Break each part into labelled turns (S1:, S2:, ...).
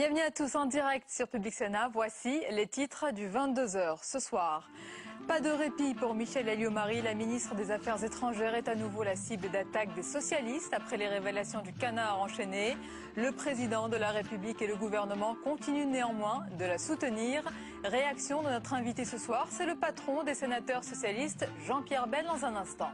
S1: Bienvenue à tous en direct sur Public Sénat. Voici les titres du 22h ce soir. Pas de répit pour Michèle Alliot-Marie. La ministre des Affaires étrangères est à nouveau la cible d'attaques des socialistes après les révélations du canard enchaîné. Le président de la République et le gouvernement continuent néanmoins de la soutenir. Réaction de notre invité ce soir, c'est le patron des sénateurs socialistes, Jean-Pierre Bel, dans un instant.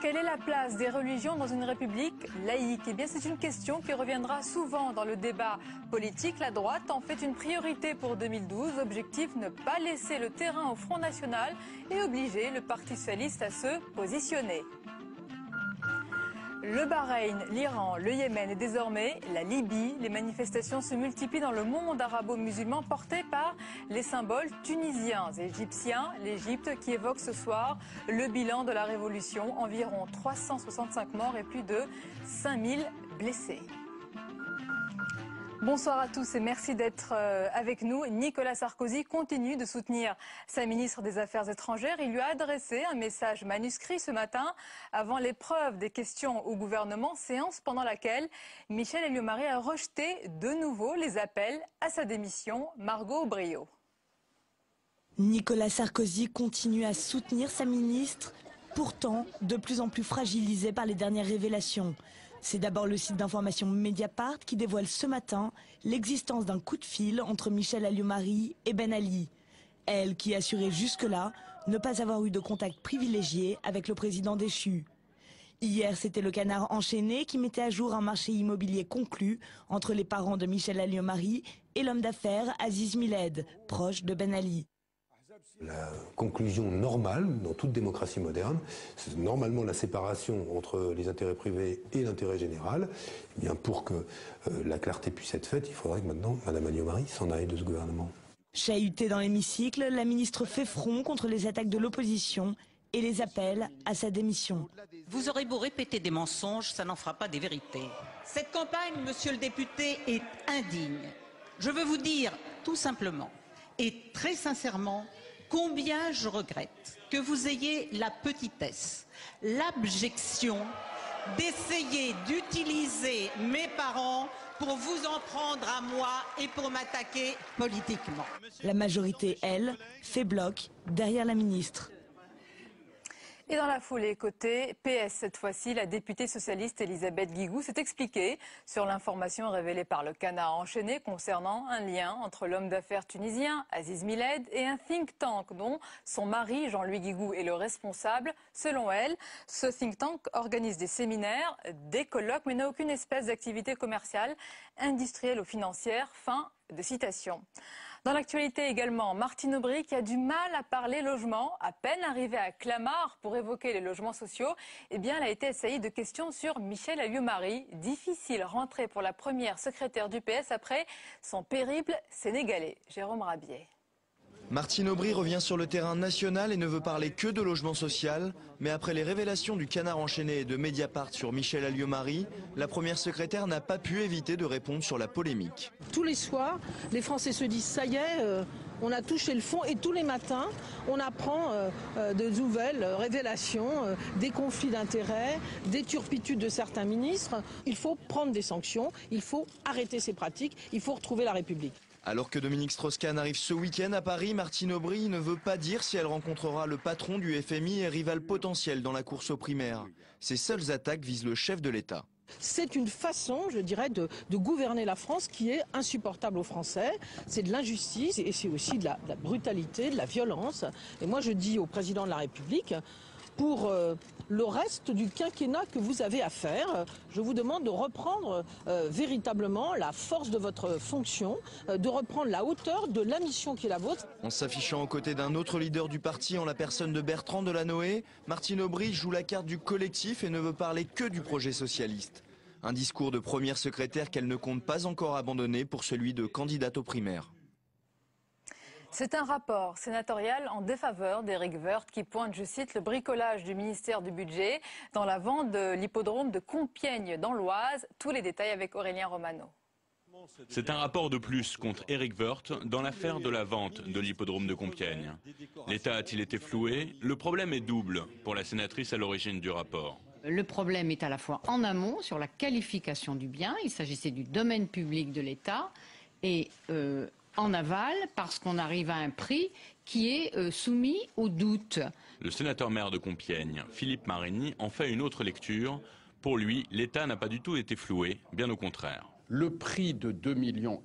S1: Quelle est la place des religions dans une république laïque? Eh bien, c'est une question qui reviendra souvent dans le débat politique. La droite en fait une priorité pour 2012. Objectif, ne pas laisser le terrain au Front National et obliger le Parti socialiste à se positionner. Le Bahreïn, l'Iran, le Yémen et désormais la Libye. Les manifestations se multiplient dans le monde arabo-musulman portées par les symboles tunisiens et égyptiens. L'Égypte qui évoque ce soir le bilan de la révolution. Environ 365 morts et plus de 5000 blessés. Bonsoir à tous et merci d'être avec nous. Nicolas Sarkozy continue de soutenir sa ministre des Affaires étrangères. Il lui a adressé un message manuscrit ce matin avant l'épreuve des questions au gouvernement, séance pendant laquelle Michèle Alliot-Marie a rejeté de nouveau les appels à sa démission. Margot Aubriot.
S2: Nicolas Sarkozy continue à soutenir sa ministre, pourtant de plus en plus fragilisée par les dernières révélations. C'est d'abord le site d'information Mediapart qui dévoile ce matin l'existence d'un coup de fil entre Michèle Alliot-Marie et Ben Ali. Elle qui assurait jusque-là ne pas avoir eu de contact privilégié avec le président déchu. Hier, c'était le canard enchaîné qui mettait à jour un marché immobilier conclu entre les parents de Michèle Alliot-Marie et l'homme d'affaires Aziz Miled, proche de Ben Ali.
S3: La conclusion normale dans toute démocratie moderne, c'est normalement la séparation entre les intérêts privés et l'intérêt général. Eh bien, pour que la clarté puisse être faite, il faudrait que maintenant Mme Alliot-Marie s'en aille de ce gouvernement.
S2: Chahutée dans l'hémicycle, la ministre fait front contre les attaques de l'opposition et les appels à sa démission.
S4: Vous aurez beau répéter des mensonges, ça n'en fera pas des vérités. Cette campagne, monsieur le député, est indigne. Je veux vous dire tout simplement et très sincèrement combien je regrette que vous ayez la petitesse, l'abjection d'essayer d'utiliser mes parents pour vous en prendre à moi et pour m'attaquer politiquement.
S2: La majorité, elle, fait bloc derrière la ministre.
S1: Et dans la foulée, côté PS cette fois-ci, la députée socialiste Elisabeth Guigou s'est expliquée sur l'information révélée par le canard enchaîné concernant un lien entre l'homme d'affaires tunisien Aziz Miled et un think tank dont son mari Jean-Louis Guigou est le responsable. Selon elle, ce think tank organise des séminaires, des colloques, mais n'a aucune espèce d'activité commerciale, industrielle ou financière. Fin de citation. Dans l'actualité également, Martine Aubry qui a du mal à parler logement, à peine arrivée à Clamart pour évoquer les logements sociaux, eh bien elle a été assaillie de questions sur Michèle Alliot-Marie. Difficile rentrée pour la première secrétaire du PS après son périple sénégalais. Jérôme Rabier.
S5: Martine Aubry revient sur le terrain national et ne veut parler que de logement social. Mais après les révélations du canard enchaîné et de Mediapart sur Michèle Alliot-Marie, la première secrétaire n'a pas pu éviter de répondre sur la polémique.
S6: Tous les soirs, les Français se disent ça y est, on a touché le fond et tous les matins, on apprend de nouvelles révélations, des conflits d'intérêts, des turpitudes de certains ministres. Il faut prendre des sanctions, il faut arrêter ces pratiques, il faut retrouver la République.
S5: Alors que Dominique Strauss-Kahn arrive ce week-end à Paris, Martine Aubry ne veut pas dire si elle rencontrera le patron du FMI et rival potentiel dans la course aux primaires. Ses seules attaques visent le chef de l'État.
S6: C'est une façon, je dirais, de gouverner la France qui est insupportable aux Français. C'est de l'injustice et c'est aussi de la brutalité, de la violence. Et moi je dis au président de la République, pour le reste du quinquennat que vous avez à faire, je vous demande de reprendre véritablement la force de votre fonction, de reprendre la hauteur de la mission qui est la vôtre.
S5: En s'affichant aux côtés d'un autre leader du parti en la personne de Bertrand Delanoë, Martine Aubry joue la carte du collectif et ne veut parler que du projet socialiste. Un discours de première secrétaire qu'elle ne compte pas encore abandonner pour celui de candidate aux primaires.
S1: C'est un rapport sénatorial en défaveur d'Éric Woerth qui pointe, je cite, le bricolage du ministère du Budget dans la vente de l'hippodrome de Compiègne dans l'Oise. Tous les détails avec Aurélien Romano.
S7: C'est un rapport de plus contre Éric Woerth dans l'affaire de la vente de l'hippodrome de Compiègne. L'État a-t-il été floué? Le problème est double pour la sénatrice à l'origine du rapport.
S8: Le problème est à la fois en amont, sur la qualification du bien, il s'agissait du domaine public de l'État, et en aval, parce qu'on arrive à un prix qui est soumis au doute.
S7: Le sénateur-maire de Compiègne, Philippe Marigny, en fait une autre lecture. Pour lui, l'État n'a pas du tout été floué, bien au contraire.
S9: Le prix de 2,5 millions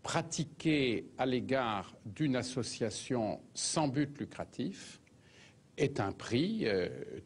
S9: pratiqué à l'égard d'une association sans but lucratif est un prix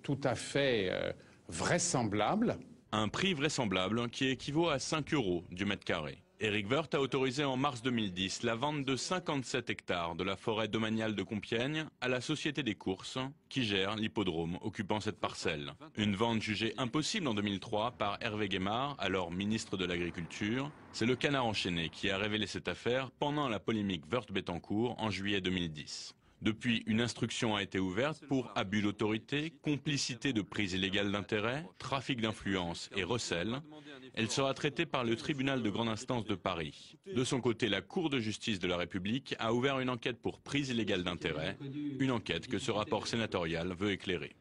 S9: tout à fait vraisemblable.
S7: Un prix vraisemblable qui équivaut à 5 € du mètre carré. Éric Woerth a autorisé en mars 2010 la vente de 57 hectares de la forêt domaniale de Compiègne à la Société des Courses qui gère l'hippodrome occupant cette parcelle. Une vente jugée impossible en 2003 par Hervé Guémard, alors ministre de l'Agriculture. C'est le Canard enchaîné qui a révélé cette affaire pendant la polémique Woerth-Bettencourt en juillet 2010. Depuis, une instruction a été ouverte pour abus d'autorité, complicité de prise illégale d'intérêt, trafic d'influence et recel. Elle sera traitée par le tribunal de grande instance de Paris. De son côté, la Cour de justice de la République a ouvert une enquête pour prise illégale d'intérêt, une enquête que ce rapport sénatorial veut éclairer.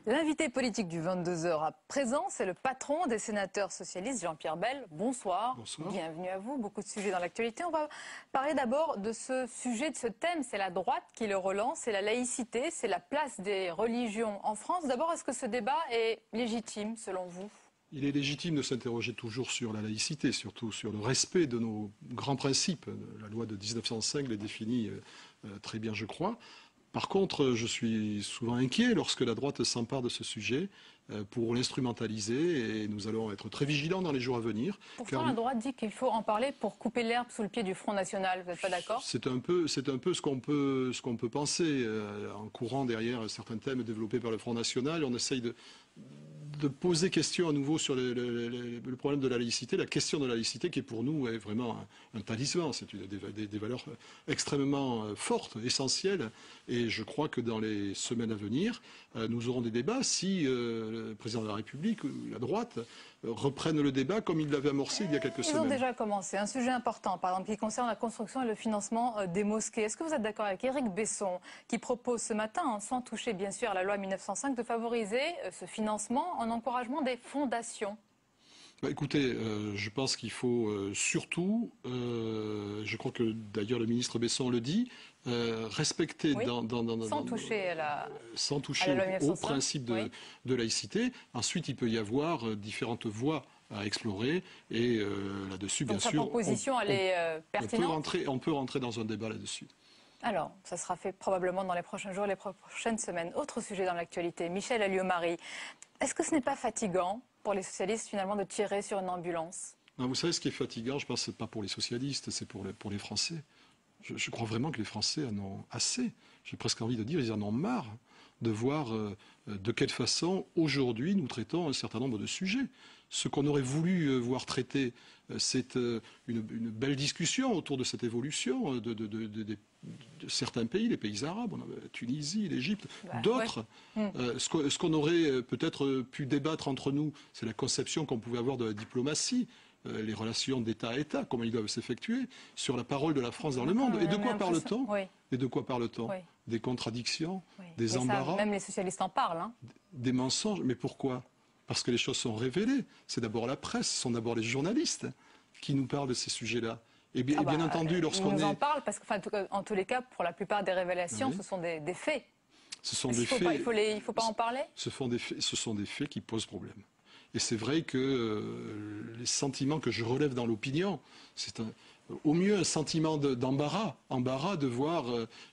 S1: L'invité politique du 22h à présent, c'est le patron des sénateurs socialistes, Jean-Pierre Bel. Bonsoir.
S10: Bonsoir.
S1: Bienvenue à vous. Beaucoup de sujets dans l'actualité. On va parler d'abord de ce sujet, de ce thème. C'est la droite qui le relance, c'est la laïcité, c'est la place des religions en France. D'abord, est-ce que ce débat est légitime selon vous ?
S10: Il est légitime de s'interroger toujours sur la laïcité, surtout sur le respect de nos grands principes. La loi de 1905 les définit très bien, je crois. Par contre, je suis souvent inquiet lorsque la droite s'empare de ce sujet pour l'instrumentaliser et nous allons être très vigilants dans les jours à venir.
S1: Pourtant, la droite dit qu'il faut en parler pour couper l'herbe sous le pied du Front National. Vous n'êtes pas d'accord ?
S10: C'est un peu ce qu'on peut penser en courant derrière certains thèmes développés par le Front National. On essaye de poser question à nouveau sur le problème de la laïcité, la question de la laïcité qui pour nous est vraiment un talisman, c'est des valeurs extrêmement fortes, essentielles, et je crois que dans les semaines à venir, nous aurons des débats si le président de la République ou la droite reprennent le débat comme ils l'avaient amorcé il y a quelques semaines.
S1: Ils ont déjà commencé. Un sujet important, par exemple, qui concerne la construction et le financement des mosquées. Est-ce que vous êtes d'accord avec Éric Besson, qui propose ce matin, sans toucher bien sûr à la loi 1905, de favoriser ce financement en encouragement des fondations ?
S10: Écoutez, je pense qu'il faut surtout, je crois que d'ailleurs le ministre Besson le dit, respecter
S1: oui, sans toucher
S10: au principe de laïcité. Ensuite, il peut y avoir différentes voies à explorer et là-dessus, bien sûr,
S1: sa proposition, elle est pertinente.
S10: On peut rentrer dans un débat là-dessus.
S1: Alors, ça sera fait probablement dans les prochains jours, les prochaines semaines. Autre sujet dans l'actualité, Michel Alliot-Marie. Est-ce que ce n'est pas fatigant pour les socialistes, finalement, de tirer sur une ambulance ?
S10: Non, vous savez, ce qui est fatigant, je pense que ce n'est pas pour les socialistes, c'est pour les Français. Je crois vraiment que les Français en ont assez. J'ai presque envie de dire, ils en ont marre de voir de quelle façon, aujourd'hui, nous traitons un certain nombre de sujets. Ce qu'on aurait voulu voir traité, c'est une belle discussion autour de cette évolution de certains pays, les pays arabes, la Tunisie, l'Égypte, d'autres. Ouais. Ce qu'on aurait peut-être pu débattre entre nous, c'est la conception qu'on pouvait avoir de la diplomatie, les relations d'État à État, comment ils doivent s'effectuer, sur la parole de la France dans le monde. Et de quoi parle-t-on ? Et de quoi parle-t-on ? Des contradictions, des embarras.
S1: Même les socialistes en parlent. Hein.
S10: Des mensonges. Mais pourquoi ? Parce que les choses sont révélées. C'est d'abord la presse, ce sont d'abord les journalistes qui nous parlent de ces sujets-là. Et bien entendu, lorsqu'on
S1: nous en parlent, parce qu'en tous les cas, pour la plupart des révélations, ce sont des faits.
S10: Ce sont des faits.
S1: Il ne faut pas en parler ?
S10: Ce sont des faits qui posent problème. Et c'est vrai que les sentiments que je relève dans l'opinion, c'est au mieux un sentiment d'embarras, de voir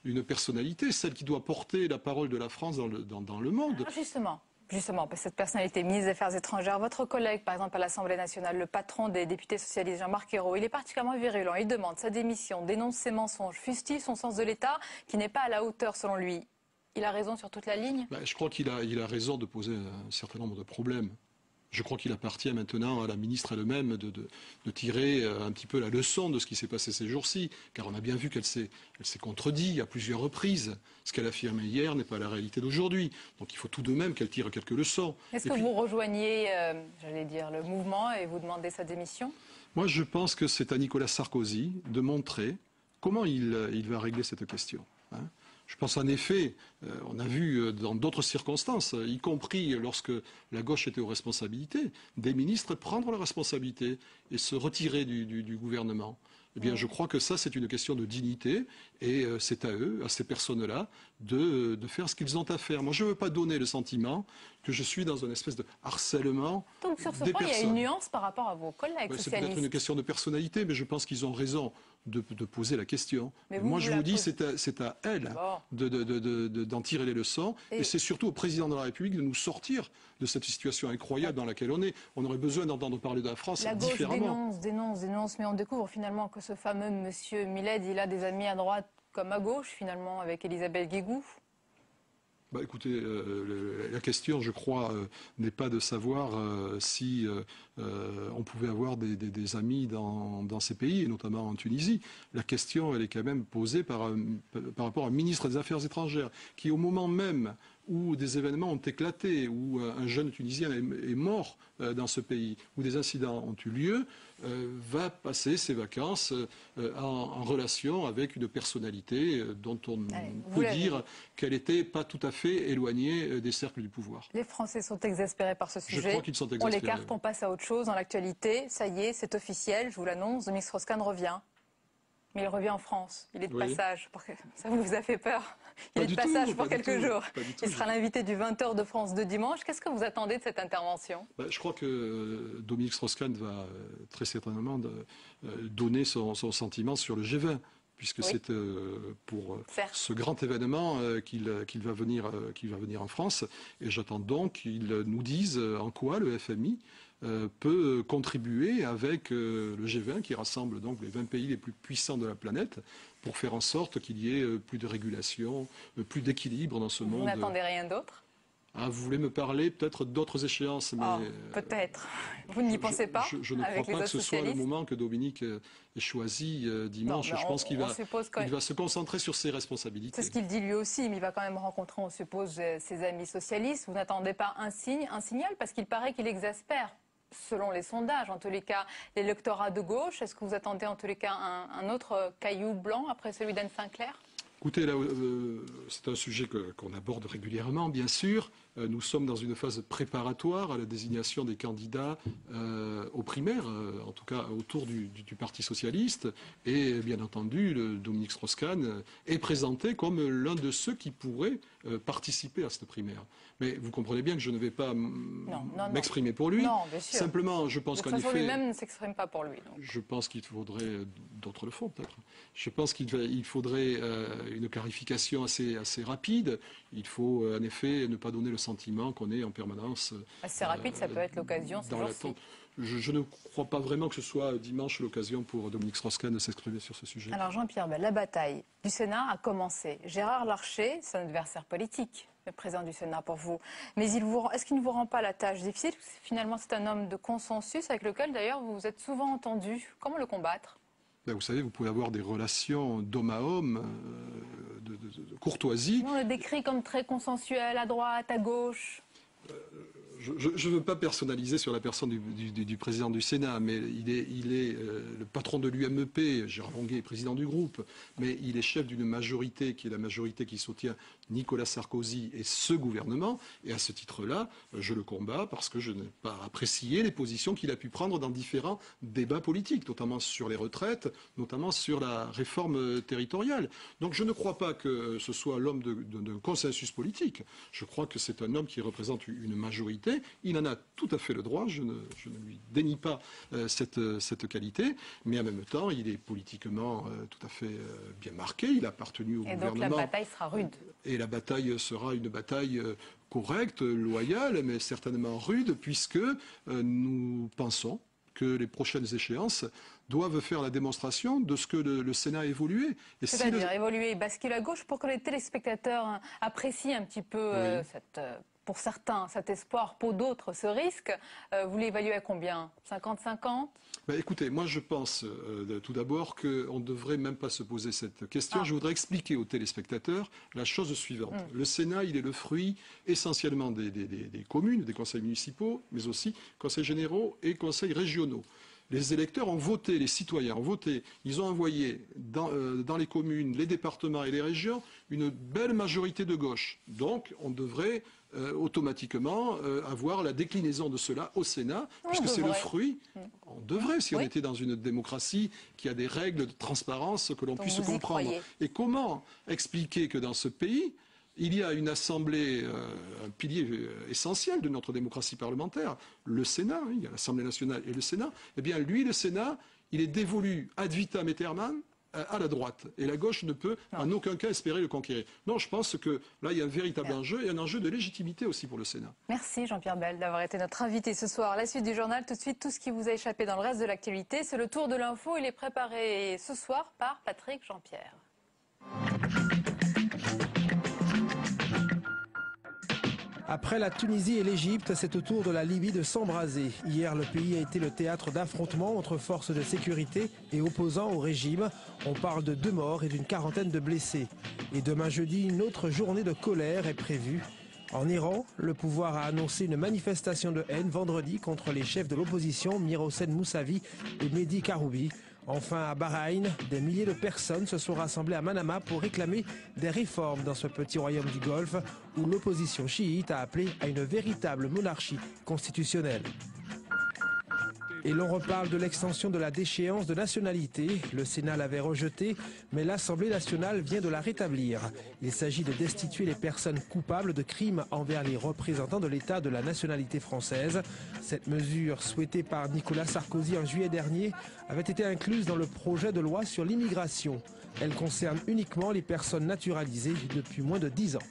S10: une personnalité, celle qui doit porter la parole de la France dans le monde.
S1: Alors justement, cette personnalité, ministre des Affaires étrangères, votre collègue, par exemple, à l'Assemblée nationale, le patron des députés socialistes, Jean-Marc Ayrault, il est particulièrement virulent. Il demande sa démission, dénonce ses mensonges, fustille son sens de l'État, qui n'est pas à la hauteur, selon lui. Il a raison sur toute la ligne ?
S10: Je crois qu'il a raison de poser un certain nombre de problèmes. Je crois qu'il appartient maintenant à la ministre elle-même de tirer un petit peu la leçon de ce qui s'est passé ces jours-ci, car on a bien vu qu'elle s'est contredite à plusieurs reprises. Ce qu'elle affirmait hier n'est pas la réalité d'aujourd'hui. Donc il faut tout de même qu'elle tire quelques leçons.
S1: Est-ce que vous rejoignez, le mouvement et vous demandez sa démission ?
S10: Moi, je pense que c'est à Nicolas Sarkozy de montrer comment il va régler cette question. Je pense en effet, on a vu dans d'autres circonstances, y compris lorsque la gauche était aux responsabilités, des ministres prendre leurs responsabilités et se retirer du gouvernement. Eh bien, je crois que ça, c'est une question de dignité et c'est à eux, à ces personnes-là, de faire ce qu'ils ont à faire. Moi, je ne veux pas donner le sentiment que je suis dans une espèce de harcèlement.
S1: Donc sur ce
S10: des
S1: point,
S10: personnes.
S1: il y a une nuance par rapport à vos collègues
S10: C'est
S1: socialistes.
S10: peut-être une question de personnalité, mais je pense qu'ils ont raison de poser la question. Moi, je vous dis, c'est à elles d'en tirer les leçons. Et c'est surtout au président de la République de nous sortir de cette situation incroyable dans laquelle on est. On aurait besoin d'entendre parler de la France différemment.
S1: La gauche dénonce, mais on découvre finalement que ce fameux monsieur Miled, il a des amis à droite comme à gauche, finalement, avec Elisabeth Guigou.
S10: Bah, écoutez, la question, je crois, n'est pas de savoir si on pouvait avoir des amis dans ces pays, et notamment en Tunisie. La question, elle est quand même posée par rapport à un ministre des Affaires étrangères, qui au moment même où des événements ont éclaté, où un jeune Tunisien est mort dans ce pays, où des incidents ont eu lieu, va passer ses vacances en relation avec une personnalité dont on peut dire qu'elle n'était pas tout à fait éloignée des cercles du pouvoir.
S1: Les Français sont exaspérés par ce sujet.
S10: Je crois qu'ils sont exaspérés.
S1: On l'écarte, on passe à autre chose. Dans l'actualité, ça y est, c'est officiel, je vous l'annonce, Dominique Strauss-Kahn revient. Mais il revient en France. Il est de passage. Ça vous a fait peur? Il est de passage pour quelques jours. Il sera l'invité du 20h de France de dimanche. Qu'est-ce que vous attendez de cette intervention?
S10: Je crois que Dominique Strauss-Kahn va très certainement donner son sentiment sur le G20, puisque c'est pour ce grand événement qu'il va venir en France. Et j'attends donc qu'il nous dise en quoi le FMI peut contribuer avec le G20 qui rassemble donc les 20 pays les plus puissants de la planète pour faire en sorte qu'il y ait plus de régulation, plus d'équilibre dans ce monde.
S1: Vous n'attendez rien d'autre?
S10: Vous voulez me parler peut-être d'autres échéances, mais
S1: peut-être. Vous n'y pensez pas?
S10: Je ne crois pas que ce soit le moment que Dominique ait choisi dimanche. Je pense qu'il va se concentrer sur ses responsabilités.
S1: C'est ce qu'il dit lui aussi, mais il va quand même rencontrer, on suppose, ses amis socialistes. Vous n'attendez pas un signal, parce qu'il paraît qu'il exaspère, selon les sondages, en tous les cas, l'électorat de gauche. Est-ce que vous attendez en tous les cas un autre caillou blanc après celui d'Anne Sinclair?
S10: Écoutez, là, c'est un sujet qu'on aborde régulièrement, bien sûr. Nous sommes dans une phase préparatoire à la désignation des candidats aux primaires, en tout cas autour du Parti socialiste. Et bien entendu, Dominique Strauss-Kahn est présenté comme l'un de ceux qui pourraient participer à cette primaire. Mais vous comprenez bien que je ne vais pas m'exprimer pour lui.
S1: Non, bien sûr.
S10: Simplement, je pense qu'en effet...
S1: lui-même ne s'exprime pas pour lui. Donc.
S10: Je pense qu'il faudrait... D'autres le font peut-être. Je pense qu'il faudrait une clarification assez rapide. Il faut en effet ne pas donner le sentiment qu'on est en permanence...
S1: Assez rapide, ça peut être l'occasion, c'est l'attente.
S10: Je ne crois pas vraiment que ce soit dimanche l'occasion pour Dominique Strauss-Kahn de s'exprimer sur ce sujet.
S1: Alors Jean-Pierre, la bataille du Sénat a commencé. Gérard Larcher, c'est un adversaire politique, le président du Sénat pour vous. Mais est-ce qu'il ne vous rend pas la tâche difficile? Finalement, c'est un homme de consensus avec lequel d'ailleurs vous vous êtes souvent entendu. Comment le combattre?
S10: Vous savez, vous pouvez avoir des relations d'homme à homme, de courtoisie.
S1: On le décrit comme très consensuel, à droite, à gauche.
S10: Je ne veux pas personnaliser sur la personne du président du Sénat, mais il est le patron de l'UMEP, Gérard Longuet est président du groupe, mais il est chef d'une majorité qui est la majorité qui soutient Nicolas Sarkozy et ce gouvernement. Et à ce titre-là, je le combats parce que je n'ai pas apprécié les positions qu'il a pu prendre dans différents débats politiques, notamment sur les retraites, notamment sur la réforme territoriale. Donc je ne crois pas que ce soit l'homme d'un consensus politique. Je crois que c'est un homme qui représente une majorité. Il en a tout à fait le droit, je ne lui dénie pas cette qualité, mais en même temps, il est politiquement tout à fait bien marqué, il a appartenu au gouvernement.
S1: Et donc la bataille sera rude.
S10: Et la bataille sera une bataille correcte, loyale, mais certainement rude, puisque nous pensons que les prochaines échéances doivent faire la démonstration de ce que le Sénat a évolué.
S1: C'est-à-dire évoluer et basculer à gauche pour que les téléspectateurs apprécient un petit peu pour certains, cet espoir, pour d'autres, ce risque. Vous l'évaluez à combien? 50-50?
S10: Écoutez, moi je pense tout d'abord qu'on ne devrait même pas se poser cette question. Je voudrais expliquer aux téléspectateurs la chose suivante. Le Sénat, il est le fruit essentiellement des communes, des conseils municipaux, mais aussi conseils généraux et conseils régionaux. Les électeurs ont voté, les citoyens ont voté. Ils ont envoyé dans les communes, les départements et les régions une belle majorité de gauche. Donc, on devrait automatiquement avoir la déclinaison de cela au Sénat, puisque c'est le fruit. On devrait, si on était dans une démocratie qui a des règles de transparence que l'on puisse comprendre. Et comment expliquer que dans ce pays, il y a une assemblée, un pilier essentiel de notre démocratie parlementaire, le Sénat, il y a l'Assemblée nationale et le Sénat. Eh bien, lui, le Sénat, il est dévolu ad vitam aeternam à la droite. Et la gauche ne peut en aucun cas espérer le conquérir. Non, je pense que là, il y a un véritable enjeu et un enjeu de légitimité aussi pour le Sénat.
S1: Merci Jean-Pierre Bel d'avoir été notre invité ce soir. La suite du journal, tout de suite, tout ce qui vous a échappé dans le reste de l'actualité, c'est le tour de l'info. Il est préparé ce soir par Patrick Jean-Pierre.
S11: Après la Tunisie et l'Égypte, c'est au tour de la Libye de s'embraser. Hier, le pays a été le théâtre d'affrontements entre forces de sécurité et opposants au régime. On parle de 2 morts et d'une quarantaine de blessés. Et demain jeudi, une autre journée de colère est prévue. En Iran, le pouvoir a annoncé une manifestation de haine vendredi contre les chefs de l'opposition Mirhossein Moussavi et Mehdi Karoubi. Enfin, à Bahreïn, des milliers de personnes se sont rassemblées à Manama pour réclamer des réformes dans ce petit royaume du Golfe où l'opposition chiite a appelé à une véritable monarchie constitutionnelle. Et l'on reparle de l'extension de la déchéance de nationalité. Le Sénat l'avait rejetée, mais l'Assemblée nationale vient de la rétablir. Il s'agit de destituer les personnes coupables de crimes envers les représentants de l'État de la nationalité française. Cette mesure, souhaitée par Nicolas Sarkozy en juillet dernier, avait été incluse dans le projet de loi sur l'immigration. Elle concerne uniquement les personnes naturalisées depuis moins de 10 ans.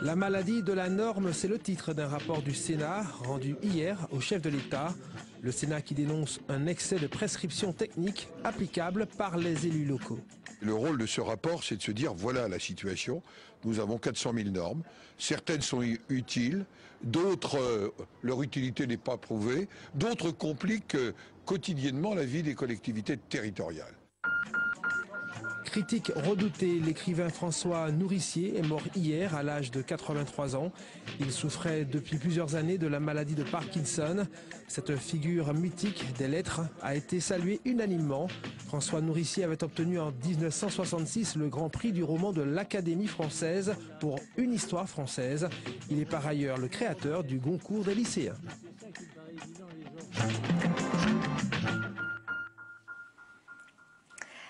S11: La maladie de la norme, c'est le titre d'un rapport du Sénat rendu hier au chef de l'État. Le Sénat qui dénonce un excès de prescriptions techniques applicables par les élus locaux.
S12: Le rôle de ce rapport, c'est de se dire, voilà la situation, nous avons 400 000 normes, certaines sont utiles, d'autres, leur utilité n'est pas prouvée, d'autres compliquent quotidiennement la vie des collectivités territoriales.
S11: Critique redoutée, l'écrivain François Nourricier est mort hier à l'âge de 83 ans. Il souffrait depuis plusieurs années de la maladie de Parkinson. Cette figure mythique des lettres a été saluée unanimement. François Nourricier avait obtenu en 1966 le grand prix du roman de l'Académie française pour Une histoire française. Il est par ailleurs le créateur du Goncourt des lycéens.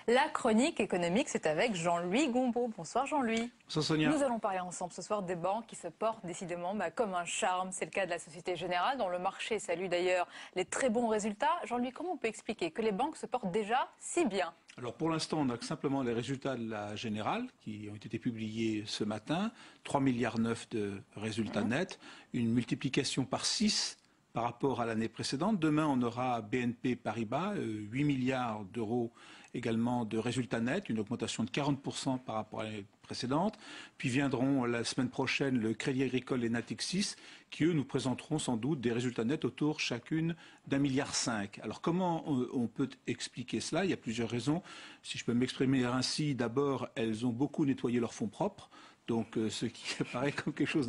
S1: La chronique économique, c'est avec Jean-Louis Gombaud. Bonsoir Jean-Louis.
S13: Bonsoir Sonia.
S1: Nous allons parler ensemble ce soir des banques qui se portent décidément comme un charme. C'est le cas de la Société Générale, dont le marché salue d'ailleurs les très bons résultats. Jean-Louis, comment on peut expliquer que les banques se portent déjà si bien ?
S13: Alors pour l'instant, on a simplement les résultats de la Générale qui ont été publiés ce matin. 3,9 milliards de résultats nets, une multiplication par 6 par rapport à l'année précédente. Demain, on aura BNP Paribas, 8 milliards d'euros également de résultats nets, une augmentation de 40% par rapport à l'année précédente. Puis viendront la semaine prochaine le Crédit Agricole et Natixis, qui eux nous présenteront sans doute des résultats nets autour chacune d'1,5 milliard. Alors comment on peut expliquer cela ? Il y a plusieurs raisons. Si je peux m'exprimer ainsi, d'abord, elles ont beaucoup nettoyé leurs fonds propres. Donc, ce qui apparaît comme quelque chose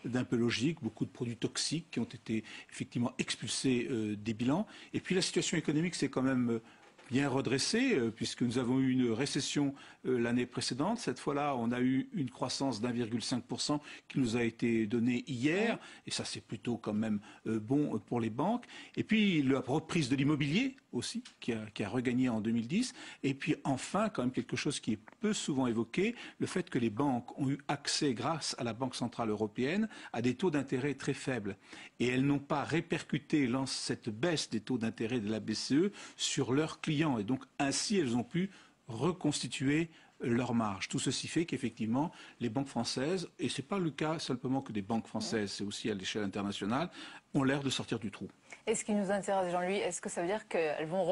S13: d'un peu logique, beaucoup de produits toxiques qui ont été effectivement expulsés des bilans. Et puis la situation économique, c'est quand même bien redressée, puisque nous avons eu une récession l'année précédente. Cette fois-là, on a eu une croissance d'1,5% qui nous a été donnée hier. Et ça, c'est plutôt quand même bon pour les banques. Et puis, la reprise de l'immobilier aussi, qui a regagné en 2010. Et puis, enfin, quand même quelque chose qui est peu souvent évoqué, le fait que les banques ont eu accès, grâce à la Banque Centrale Européenne, à des taux d'intérêt très faibles. Et elles n'ont pas répercuté cette baisse des taux d'intérêt de la BCE sur leurs clients. Et donc, ainsi, elles ont pu reconstituer leur marge. Tout ceci fait qu'effectivement, les banques françaises, et ce n'est pas le cas simplement que des banques françaises, c'est aussi à l'échelle internationale, ont l'air de sortir du trou.
S1: Et ce qui nous intéresse, Jean-Louis, est-ce que ça veut dire qu'elles vont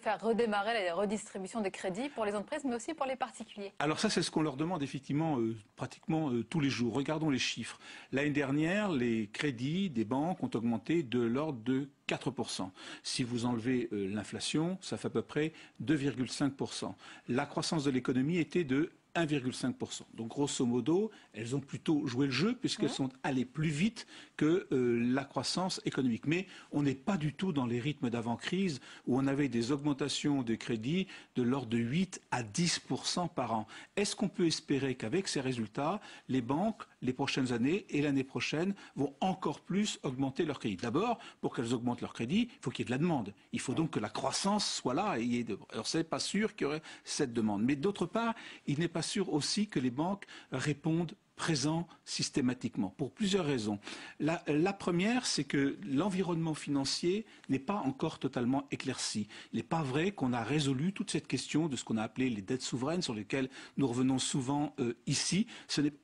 S1: faire redémarrer la redistribution des crédits pour les entreprises, mais aussi pour les particuliers ?
S13: Alors ça, c'est ce qu'on leur demande effectivement pratiquement tous les jours. Regardons les chiffres. L'année dernière, les crédits des banques ont augmenté de l'ordre de 4%. Si vous enlevez l'inflation, ça fait à peu près 2,5%. La croissance de l'économie était de 1,5%. Donc grosso modo, elles ont plutôt joué le jeu puisqu'elles sont allées plus vite que la croissance économique. Mais on n'est pas du tout dans les rythmes d'avant-crise où on avait des augmentations de crédit de l'ordre de 8 à 10% par an. Est-ce qu'on peut espérer qu'avec ces résultats, les banques, les prochaines années et l'année prochaine vont encore plus augmenter leur crédit? D'abord, pour qu'elles augmentent leur crédit, il faut qu'il y ait de la demande. Il faut donc que la croissance soit là. Alors, ce n'est pas sûr qu'il y aurait cette demande. Mais d'autre part, il n'est pas sûr aussi que les banques répondent présent systématiquement, pour plusieurs raisons. La première, c'est que l'environnement financier n'est pas encore totalement éclairci. Il n'est pas vrai qu'on a résolu toute cette question de ce qu'on a appelé les dettes souveraines, sur lesquelles nous revenons souvent ici.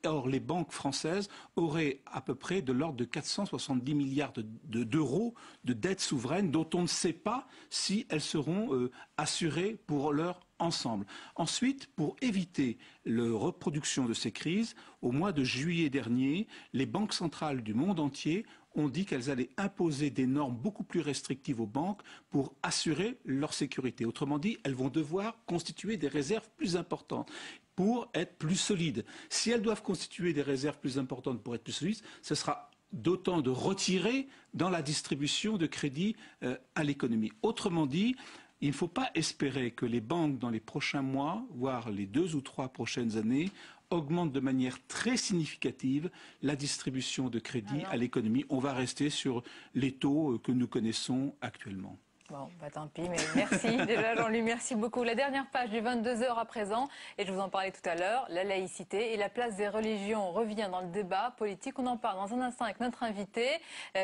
S13: Or, les banques françaises auraient à peu près de l'ordre de 470 milliards d'euros de dettes souveraines dont on ne sait pas si elles seront assurées pour leur ensemble. Ensuite, pour éviter la reproduction de ces crises, au mois de juillet dernier, les banques centrales du monde entier ont dit qu'elles allaient imposer des normes beaucoup plus restrictives aux banques pour assurer leur sécurité. Autrement dit, elles vont devoir constituer des réserves plus importantes pour être plus solides. Si elles doivent constituer des réserves plus importantes pour être plus solides, ce sera d'autant de retirer dans la distribution de crédit à l'économie. Autrement dit, il ne faut pas espérer que les banques, dans les prochains mois, voire les 2 ou 3 prochaines années, augmentent de manière très significative la distribution de crédit à l'économie. On va rester sur les taux que nous connaissons actuellement.
S1: Bon, bah tant pis, mais merci. Déjà, Jean-Louis, merci beaucoup. La dernière page du 22h à présent, et je vous en parlais tout à l'heure, la laïcité et la place des religions revient dans le débat politique. On en parle dans un instant avec notre invité,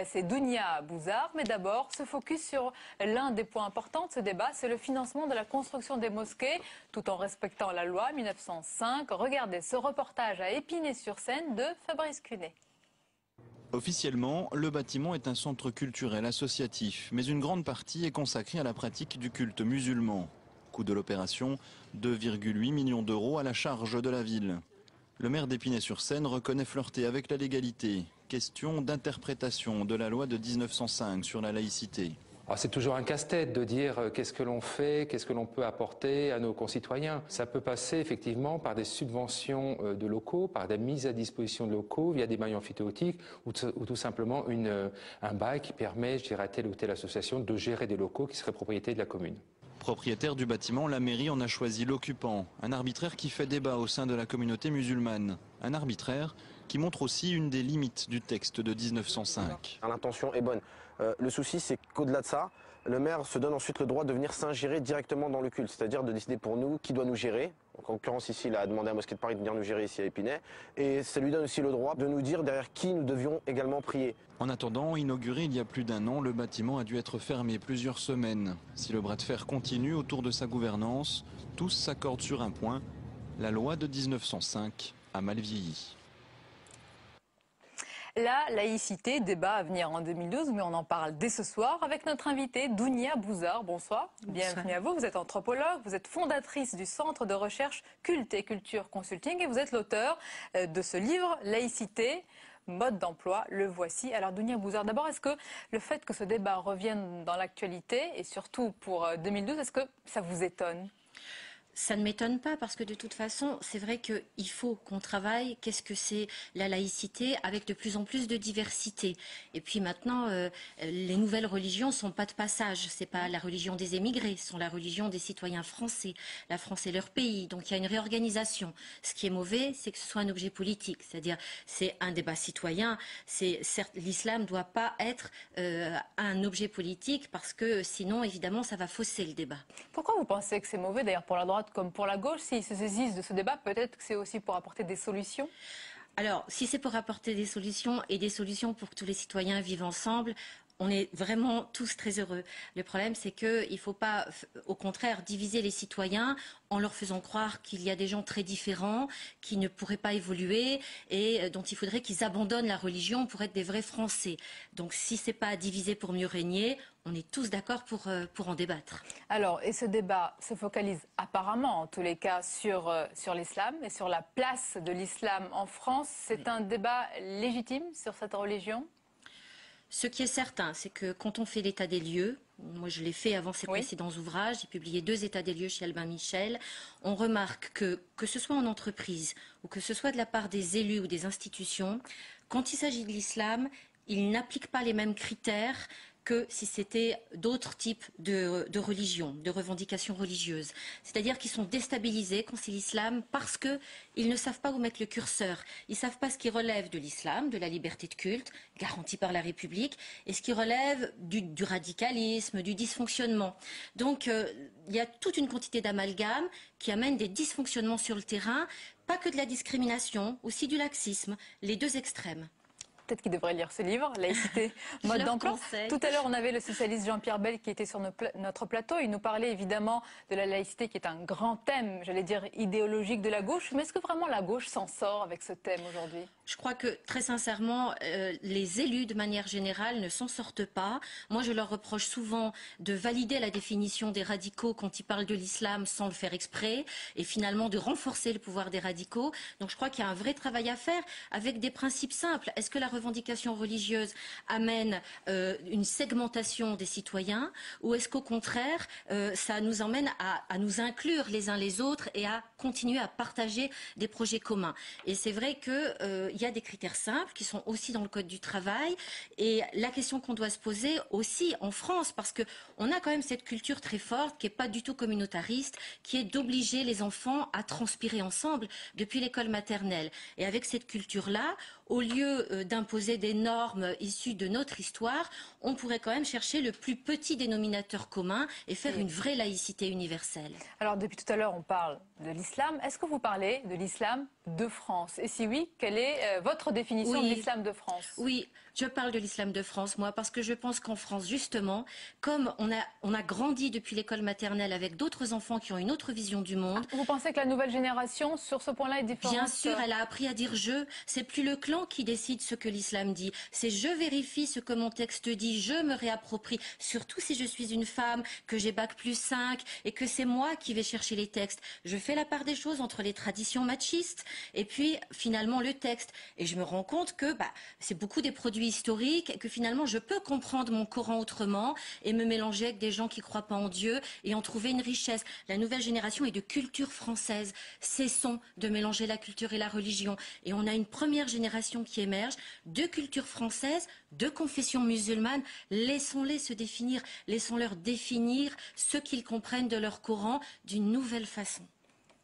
S1: c'est Dounia Bouzar. Mais d'abord, se focus sur l'un des points importants de ce débat, c'est le financement de la construction des mosquées, tout en respectant la loi 1905. Regardez ce reportage à Épinay-sur-Seine de Fabrice Cunet.
S5: Officiellement, le bâtiment est un centre culturel associatif, mais une grande partie est consacrée à la pratique du culte musulman. Coût de l'opération, 2,8 millions d'euros à la charge de la ville. Le maire d'Épinay-sur-Seine reconnaît flirter avec la légalité. Question d'interprétation de la loi de 1905 sur la laïcité.
S14: C'est toujours un casse-tête de dire qu'est-ce que l'on fait, qu'est-ce que l'on peut apporter à nos concitoyens. Ça peut passer effectivement par des subventions de locaux, par des mises à disposition de locaux via des bails amphithéotiques ou tout simplement un bail qui permet, je dirais, à telle ou telle association de gérer des locaux qui seraient propriété de la commune.
S5: Propriétaire du bâtiment, la mairie en a choisi l'occupant. Un arbitraire qui fait débat au sein de la communauté musulmane. Un arbitraire qui montre aussi une des limites du texte de 1905.
S15: L'intention est bonne. Le souci, c'est qu'au-delà de ça, le maire se donne ensuite le droit de venir s'ingérer directement dans le culte, c'est-à-dire de décider pour nous qui doit nous gérer. Donc, en l'occurrence, ici, il a demandé à la Mosquée de Paris de venir nous gérer ici à Épinay. Et ça lui donne aussi le droit de nous dire derrière qui nous devions également prier.
S5: En attendant, inauguré il y a plus d'un an, le bâtiment a dû être fermé plusieurs semaines. Si le bras de fer continue autour de sa gouvernance, tous s'accordent sur un point. La loi de 1905 a mal vieilli.
S1: La laïcité, débat à venir en 2012, mais on en parle dès ce soir avec notre invitée Dounia Bouzar. Bonsoir, bienvenue à vous. Vous êtes anthropologue, vous êtes fondatrice du Centre de recherche Culte et Culture Consulting et vous êtes l'auteur de ce livre Laïcité, mode d'emploi, le voici. Alors Dounia Bouzar, d'abord, est-ce que le fait que ce débat revienne dans l'actualité et surtout pour 2012, est-ce que ça vous étonne ?
S16: Ça ne m'étonne pas parce que de toute façon, c'est vrai qu'il faut qu'on travaille. Qu'est-ce que c'est la laïcité avec de plus en plus de diversité. Et puis maintenant, les nouvelles religions ne sont pas de passage. C'est pas la religion des émigrés, ce sont la religion des citoyens français. La France est leur pays, donc il y a une réorganisation. Ce qui est mauvais, c'est que ce soit un objet politique. C'est-à-dire, c'est un débat citoyen. Certes, l'islam ne doit pas être un objet politique parce que sinon, évidemment, ça va fausser le débat.
S1: Pourquoi vous pensez que c'est mauvais, d'ailleurs, pour la droite comme pour la gauche, s'ils se saisissent de ce débat, peut-être que c'est aussi pour apporter des solutions?
S16: Alors, si c'est pour apporter des solutions et des solutions pour que tous les citoyens vivent ensemble, on est vraiment tous très heureux. Le problème, c'est qu'il ne faut pas, au contraire, diviser les citoyens en leur faisant croire qu'il y a des gens très différents, qui ne pourraient pas évoluer et dont il faudrait qu'ils abandonnent la religion pour être des vrais Français. Donc, si ce n'est pas diviser pour mieux régner, on est tous d'accord pour en débattre.
S1: Alors, et ce débat se focalise apparemment, en tous les cas, sur l'islam et sur la place de l'islam en France. C'est un débat légitime sur cette religion ?
S16: Ce qui est certain, c'est que quand on fait l'état des lieux, moi je l'ai fait avant ces précédents ouvrages, j'ai publié 2 états des lieux chez Albin Michel, on remarque que ce soit en entreprise ou que ce soit de la part des élus ou des institutions, quand il s'agit de l'islam, ils n'appliquent pas les mêmes critères que si c'était d'autres types de religions, de revendications religieuses. C'est-à-dire qu'ils sont déstabilisés quand c'est l'islam parce qu'ils ne savent pas où mettre le curseur. Ils ne savent pas ce qui relève de l'islam, de la liberté de culte, garantie par la République, et ce qui relève du radicalisme, du dysfonctionnement. Donc il y a toute une quantité d'amalgames qui amènent des dysfonctionnements sur le terrain, pas que de la discrimination, aussi du laxisme, les 2 extrêmes.
S1: Peut-être qu'il devrait lire ce livre, Laïcité, mode d'emploi. Tout à l'heure, on avait le socialiste Jean-Pierre Bel qui était sur notre plateau. Il nous parlait évidemment de la laïcité qui est un grand thème, j'allais dire idéologique de la gauche. Mais est-ce que vraiment la gauche s'en sort avec ce thème aujourd'hui?
S16: Je crois que très sincèrement, les élus de manière générale ne s'en sortent pas. Moi, je leur reproche souvent de valider la définition des radicaux quand ils parlent de l'islam sans le faire exprès et finalement de renforcer le pouvoir des radicaux. Donc je crois qu'il y a un vrai travail à faire avec des principes simples. Est-ce que la revendication religieuse amène une segmentation des citoyens ou est-ce qu'au contraire ça nous emmène à nous inclure les uns les autres et à continuer à partager des projets communs? Et c'est vrai qu'il y a des critères simples qui sont aussi dans le Code du travail et la question qu'on doit se poser aussi en France, parce qu'on a quand même cette culture très forte qui n'est pas du tout communautariste, qui est d'obliger les enfants à transpirer ensemble depuis l'école maternelle. Et avec cette culture-là, au lieu d'imposer des normes issues de notre histoire, on pourrait quand même chercher le plus petit dénominateur commun et faire une vraie laïcité universelle.
S1: Alors depuis tout à l'heure, on parle de l'islam. Est-ce que vous parlez de l'islam de France? Et si oui, quelle est votre définition de l'islam de France?
S16: Oui, je parle de l'islam de France, moi, parce que je pense qu'en France, justement, comme on a grandi depuis l'école maternelle avec d'autres enfants qui ont une autre vision du monde.
S1: Vous pensez que la nouvelle génération, sur ce point-là, est différente?
S16: Bien sûr, elle a appris à dire je. C'est plus le clan qui décide ce que l'islam dit. C'est je vérifie ce que mon texte dit, je me réapproprie. Surtout si je suis une femme, que j'ai bac+5 et que c'est moi qui vais chercher les textes. Je fais la part des choses entre les traditions machistes et puis finalement le texte. Et je me rends compte que c'est beaucoup des produits historiques et que finalement je peux comprendre mon Coran autrement et me mélanger avec des gens qui ne croient pas en Dieu et en trouver une richesse. La nouvelle génération est de culture française. Cessons de mélanger la culture et la religion. Et on a une première génération qui émerge de culture française, de confession musulmane. Laissons-les se définir, laissons-leur définir ce qu'ils comprennent de leur Coran d'une nouvelle façon.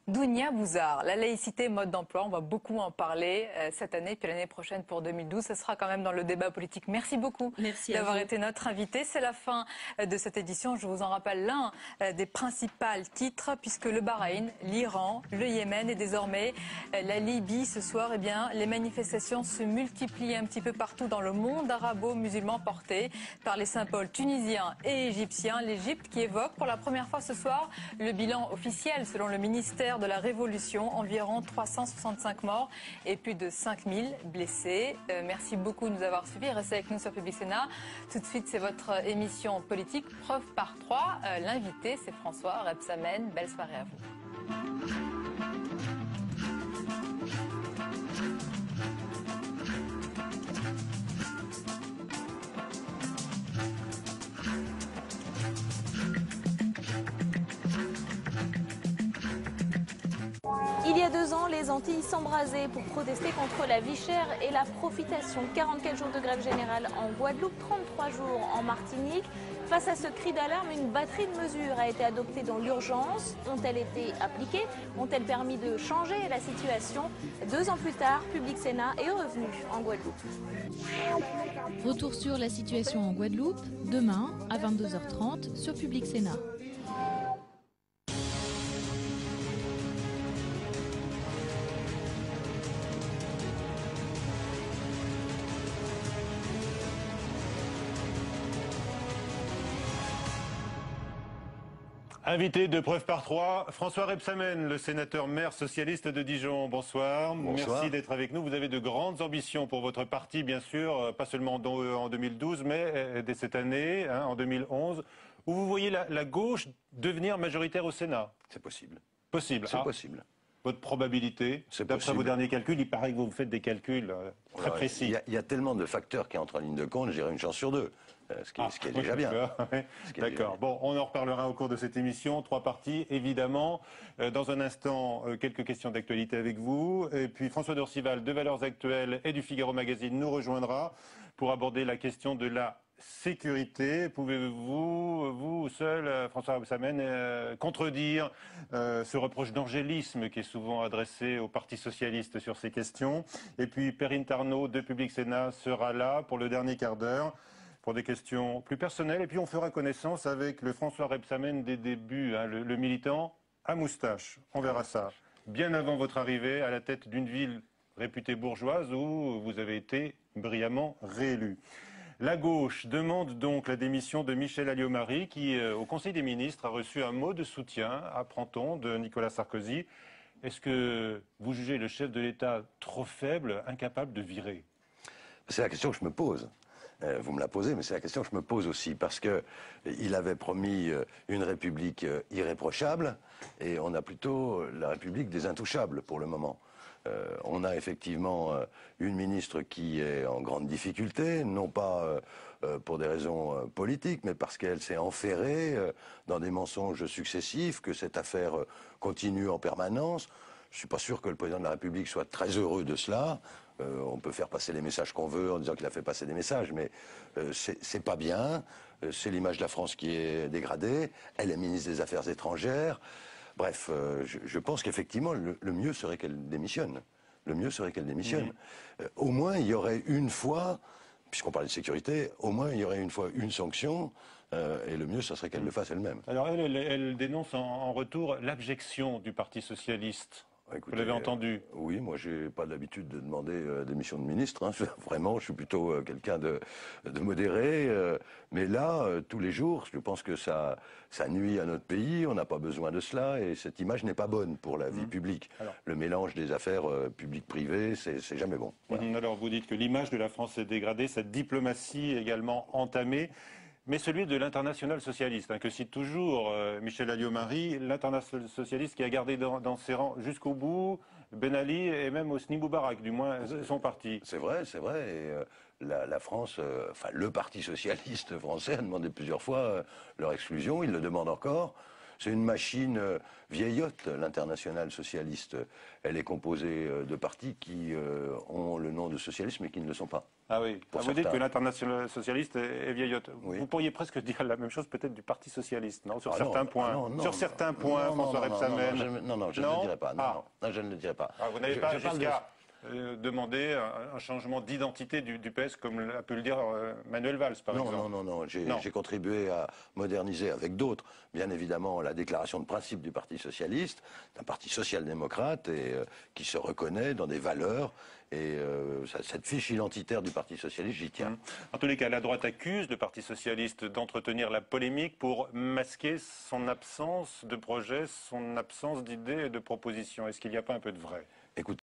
S1: Dounia Bouzar, la laïcité, mode d'emploi, on va beaucoup en parler cette année, puis l'année prochaine pour 2012, ce sera quand même dans le débat politique. Merci beaucoup d'avoir été notre invité. C'est la fin de cette édition. Je vous en rappelle l'un des principaux titres, puisque le Bahreïn, l'Iran, le Yémen et désormais la Libye ce soir, eh bien, les manifestations se multiplient un petit peu partout dans le monde arabo-musulman porté par les symboles tunisiens et égyptiens. L'Égypte qui évoque pour la première fois ce soir le bilan officiel selon le ministère de la Révolution, environ 365 morts et plus de 5000 blessés. Merci beaucoup de nous avoir suivis. Restez avec nous sur Public Sénat. Tout de suite, c'est votre émission politique, preuve par 3. L'invité, c'est François Rebsamen. Belle soirée à vous.
S17: Il y a 2 ans, les Antilles s'embrasaient pour protester contre la vie chère et la profitation. 44 jours de grève générale en Guadeloupe, 33 jours en Martinique. Face à ce cri d'alarme, une batterie de mesures a été adoptée dans l'urgence. Ont-elles été appliquées? Ont-elles permis de changer la situation? 2 ans plus tard, Public Sénat est revenu en Guadeloupe.
S18: Retour sur la situation en Guadeloupe, demain à 22h30 sur Public Sénat.
S19: Invité de preuve par 3, François Rebsamen, le sénateur maire socialiste de Dijon. Bonsoir. Merci d'être avec nous. Vous avez de grandes ambitions pour votre parti, bien sûr, pas seulement en 2012, mais dès cette année, en 2011, où vous voyez la gauche devenir majoritaire au Sénat.
S20: C'est possible.
S19: Possible.
S20: C'est possible.
S19: votre probabilité? D'après vos derniers calculs, il paraît que vous faites des calculs très précis.
S20: Il y a tellement de facteurs qui entrent en ligne de compte, je dirais une chance sur deux. Ce qui est déjà bien.
S19: D'accord. Bon, on en reparlera au cours de cette émission. 3 parties, évidemment. Dans un instant, quelques questions d'actualité avec vous. Et puis François Dorcival, de Valeurs Actuelles et du Figaro Magazine, nous rejoindra pour aborder la question de la sécurité. Pouvez-vous, vous seul, François Rebsamen, contredire ce reproche d'angélisme qui est souvent adressé au Parti socialiste sur ces questions? Et puis Perrine Tarnaud de Public Sénat sera là pour le dernier quart d'heure, pour des questions plus personnelles. Et puis on fera connaissance avec le François Rebsamen des débuts, hein, le militant à moustache. On verra ça. Bien avant votre arrivée à la tête d'une ville réputée bourgeoise où vous avez été brillamment réélu. La gauche demande donc la démission de Michel Alliot-Marie qui, au Conseil des ministres, a reçu un mot de soutien, apprend-on, de Nicolas Sarkozy. Est-ce que vous jugez le chef de l'État trop faible, incapable de virer?
S20: C'est la question que je me pose. Vous me la posez, mais c'est la question que je me pose aussi, parce qu'il avait promis une République irréprochable, et on a plutôt la République des intouchables pour le moment. On a effectivement une ministre qui est en grande difficulté, non pas pour des raisons politiques, mais parce qu'elle s'est enferrée dans des mensonges successifs, que cette affaire continue en permanence. Je ne suis pas sûr que le président de la République soit très heureux de cela. On peut faire passer les messages qu'on veut en disant qu'il a fait passer des messages, mais c'est pas bien. C'est l'image de la France qui est dégradée. Elle est ministre des Affaires étrangères. Bref, je pense qu'effectivement, le mieux serait qu'elle démissionne. Le mieux serait qu'elle démissionne. Au moins, il y aurait une fois, puisqu'on parlait de sécurité, au moins il y aurait une fois une sanction, et le mieux, ce serait qu'elle le fasse elle-même.
S19: Alors elle dénonce en retour l'abjection du Parti socialiste. Écoutez, vous l'avez entendu?
S20: Oui, moi j'ai pas l'habitude de demander démission de ministre. Hein. Vraiment, je suis plutôt quelqu'un de modéré. Mais là, tous les jours, je pense que ça nuit à notre pays. On n'a pas besoin de cela. Et cette image n'est pas bonne pour la vie publique. Alors, le mélange des affaires publiques-privées, c'est jamais bon. Voilà.
S19: Alors vous dites que l'image de la France est dégradée, cette diplomatie également entamée. Mais celui de l'international socialiste, hein, que cite toujours Michel Alliot-Marie, l'international socialiste qui a gardé dans ses rangs jusqu'au bout Ben Ali et même Hosni Moubarak, du moins son parti.
S20: C'est vrai, c'est vrai. Et, la France, enfin le Parti socialiste français a demandé plusieurs fois leur exclusion, il le demande encore. C'est une machine vieillotte, l'international socialiste. Elle est composée de partis qui ont le nom de socialisme et qui ne le sont pas.
S19: Ah oui, vous dites que l'international socialiste est vieillotte. Oui. Vous pourriez presque dire la même chose peut-être du Parti socialiste, non? Sur certains points. Sur certains points, François Rebsamen.
S20: Non, je ne le dirais pas. Non, je ne le dirais pas.
S19: Vous n'avez pas jusqu'à demander un changement d'identité du PS, comme a pu le dire Manuel Valls, par exemple.
S20: Non. J'ai contribué à moderniser avec d'autres, bien évidemment, la déclaration de principe du Parti socialiste, d'un parti social-démocrate et qui se reconnaît dans des valeurs. Et cette fiche identitaire du Parti socialiste, j'y tiens.
S19: En tous les cas, la droite accuse le Parti socialiste d'entretenir la polémique pour masquer son absence de projet, son absence d'idées et de propositions. Est-ce qu'il n'y a pas un peu de vrai?
S20: Écoutez,